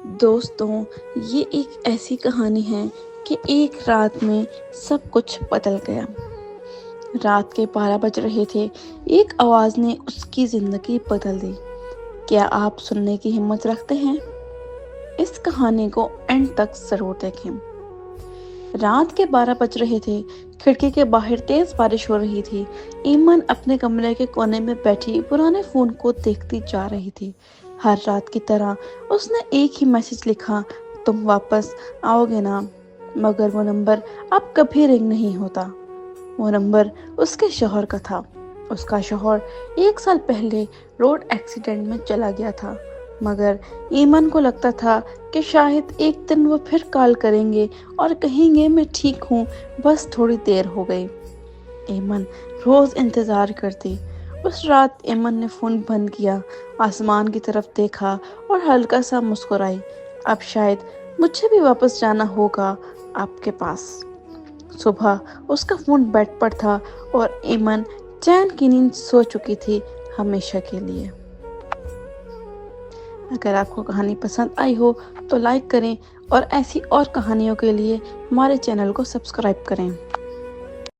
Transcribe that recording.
دوستوں، یہ ایک ایسی کہانی ہے کہ ایک رات میں سب کچھ بدل گیا۔ رات کے 12 بج رہے تھے، ایک آواز نے اس کی زندگی بدل دی۔ کیا آپ سننے کی ہمت رکھتے ہیں؟ اس کہانی کو اینڈ تک ضرور دیکھیں۔ رات کے 12 بج رہے تھے، کھڑکی کے باہر تیز بارش ہو رہی تھی۔ ایمن اپنے کمرے کے کونے میں بیٹھی پرانے فون کو دیکھتی جا رہی تھی۔ ہر رات کی طرح اس نے ایک ہی میسج لکھا، تم واپس آؤ گے نا؟ مگر وہ نمبر اب کبھی رنگ نہیں ہوتا۔ وہ نمبر اس کے شوہر کا تھا۔ اس کا شوہر 1 سال پہلے روڈ ایکسیڈنٹ میں چلا گیا تھا، مگر ایمن کو لگتا تھا کہ شاید ایک دن وہ پھر کال کریں گے اور کہیں گے میں ٹھیک ہوں، بس تھوڑی دیر ہو گئی۔ ایمن روز انتظار کرتی۔ اس رات ایمن نے فون بند کیا، آسمان کی طرف دیکھا اور ہلکا سا مسکرائی۔ اب شاید مجھے بھی واپس جانا ہوگا آپ کے پاس۔ صبح اس کا فون بیڈ پر تھا اور ایمن چین کی نیند سو چکی تھی ہمیشہ کے لیے۔ اگر آپ کو کہانی پسند آئی ہو تو لائک کریں اور ایسی اور کہانیوں کے لیے ہمارے چینل کو سبسکرائب کریں۔